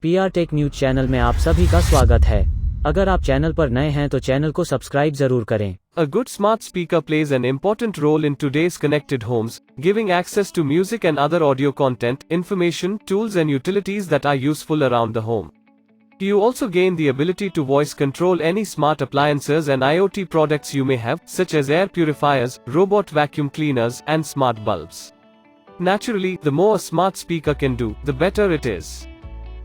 PR tech news channel में आप सभी का स्वागत है। अगर आप चैनल पर नए हैं तो चैनल को सब्सक्राइब जरूर करें। A good smart speaker plays an important role in today's connected homes, giving access to music and other audio content, information, tools and utilities that are useful around the home. You also gain the ability to voice control any smart appliances and IoT products you may have, such as air purifiers, robot vacuum cleaners, and smart bulbs. Naturally, the more a smart speaker can do, the better it is.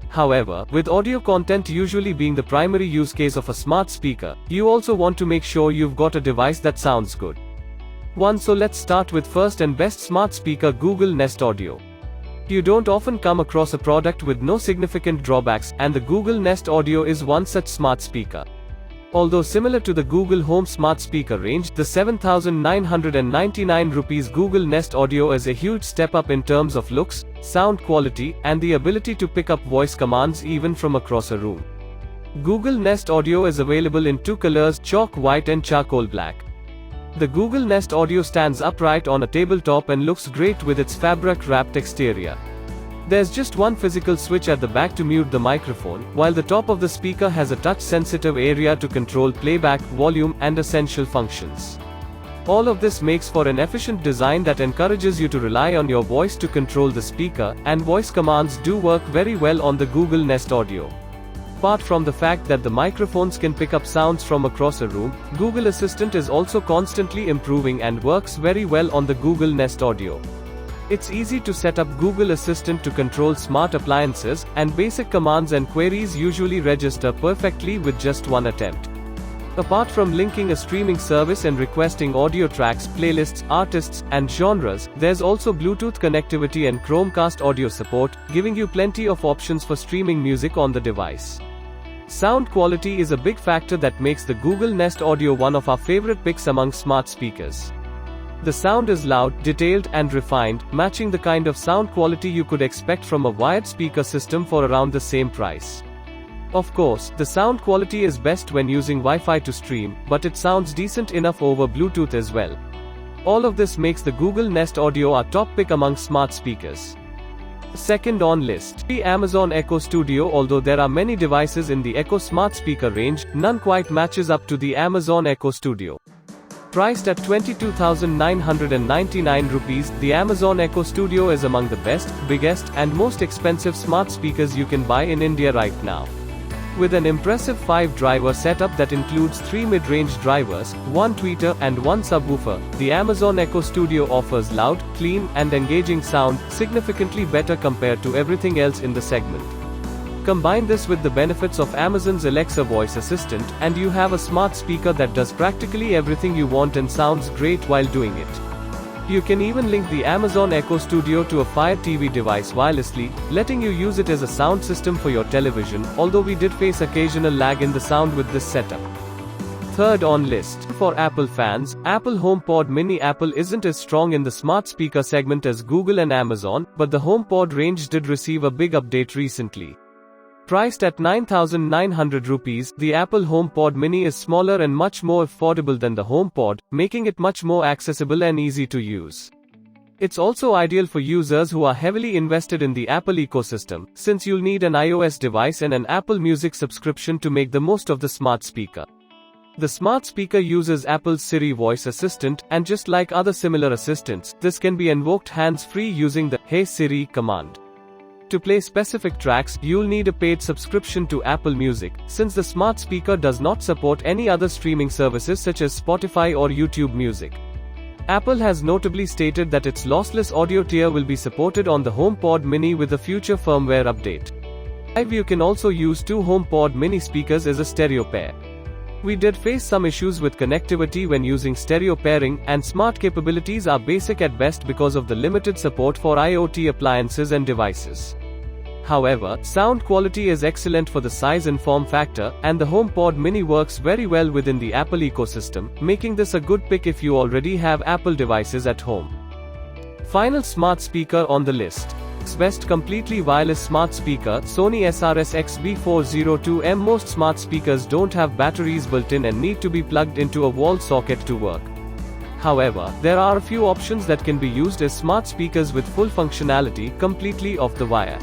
However, with audio content usually being the primary use case of a smart speaker, you also want to make sure you've got a device that sounds good. So let's start with first and best smart speaker, Google Nest Audio. You don't often come across a product with no significant drawbacks, and the Google Nest Audio is one such smart speaker. Although similar to the Google Home smart speaker range, the 7,999 rupees Google Nest Audio is a huge step up in terms of looks, sound quality, and the ability to pick up voice commands even from across a room. Google Nest Audio is available in two colors, chalk white and charcoal black. The Google Nest Audio stands upright on a tabletop and looks great with its fabric-wrapped exterior. There's just one physical switch at the back to mute the microphone, while the top of the speaker has a touch-sensitive area to control playback, volume, and essential functions. All of this makes for an efficient design that encourages you to rely on your voice to control the speaker, and voice commands do work very well on the Google Nest Audio. Apart from the fact that the microphones can pick up sounds from across a room, Google Assistant is also constantly improving and works very well on the Google Nest Audio. It's easy to set up Google Assistant to control smart appliances, and basic commands and queries usually register perfectly with just one attempt. Apart from linking a streaming service and requesting audio tracks, playlists, artists, and genres, there's also Bluetooth connectivity and Chromecast audio support, giving you plenty of options for streaming music on the device. Sound quality is a big factor that makes the Google Nest Audio one of our favorite picks among smart speakers. The sound is loud, detailed, and refined, matching the kind of sound quality you could expect from a wired speaker system for around the same price. Of course, the sound quality is best when using Wi-Fi to stream, but it sounds decent enough over Bluetooth as well. All of this makes the Google Nest Audio our top pick among smart speakers. Second on list, the Amazon Echo Studio. Although there are many devices in the Echo smart speaker range, none quite matches up to the Amazon Echo Studio. Priced at 22,999 rupees, the Amazon Echo Studio is among the best, biggest, and most expensive smart speakers you can buy in India right now. With an impressive 5-driver setup that includes 3 mid-range drivers, 1 tweeter, and 1 subwoofer, the Amazon Echo Studio offers loud, clean, and engaging sound, significantly better compared to everything else in the segment. Combine this with the benefits of Amazon's Alexa voice assistant, and you have a smart speaker that does practically everything you want and sounds great while doing it. You can even link the Amazon Echo Studio to a Fire TV device wirelessly, letting you use it as a sound system for your television, although we did face occasional lag in the sound with this setup. Third on list. For Apple fans, Apple HomePod Mini. Apple isn't as strong in the smart speaker segment as Google and Amazon, but the HomePod range did receive a big update recently. Priced at 9,900 rupees, the Apple HomePod Mini is smaller and much more affordable than the HomePod, making it much more accessible and easy to use. It's also ideal for users who are heavily invested in the Apple ecosystem, since you'll need an iOS device and an Apple Music subscription to make the most of the smart speaker. The smart speaker uses Apple's Siri voice assistant, and just like other similar assistants, this can be invoked hands-free using the Hey Siri command. To play specific tracks, you'll need a paid subscription to Apple Music, since the smart speaker does not support any other streaming services such as Spotify or YouTube Music. Apple has notably stated that its lossless audio tier will be supported on the HomePod Mini with a future firmware update. You can also use 2 HomePod Mini speakers as a stereo pair. We did face some issues with connectivity when using stereo pairing, and smart capabilities are basic at best because of the limited support for IoT appliances and devices. However, sound quality is excellent for the size and form factor, and the HomePod Mini works very well within the Apple ecosystem, making this a good pick if you already have Apple devices at home. Final smart speaker on the list. Best completely wireless smart speaker, Sony SRS XB402M. Most smart speakers don't have batteries built in and need to be plugged into a wall socket to work. However, there are a few options that can be used as smart speakers with full functionality, completely off the wire.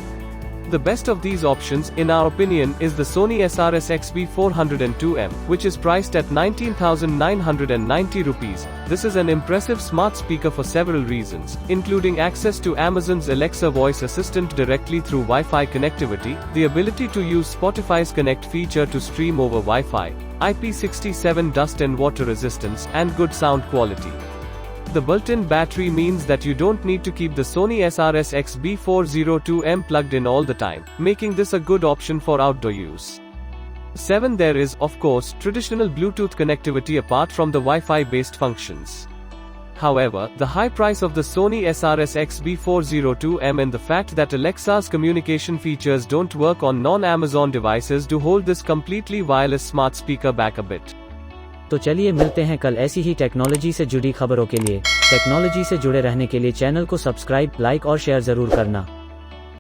the best of these options, in our opinion, is the Sony SRS XB402M, which is priced at 19,990 rupees. This is an impressive smart speaker for several reasons, including access to Amazon's Alexa voice assistant directly through Wi-Fi connectivity, the ability to use Spotify's Connect feature to stream over Wi-Fi, IP67 dust and water resistance, and good sound quality. The built-in battery means that you don't need to keep the Sony SRS XB402M plugged in all the time, making this a good option for outdoor use. 7. There is, of course, traditional Bluetooth connectivity apart from the Wi-Fi based functions. However, the high price of the Sony SRS XB402M and the fact that Alexa's communication features don't work on non-Amazon devices do hold this completely wireless smart speaker back a bit. तो चलिए मिलते हैं कल ऐसी ही technology से जुड़ी खबरों के लिए। टेक्नोलॉजी से जुड़े रहने के लिए चैनल को सब्सक्राइब, लाइक और शेयर जरूर करना।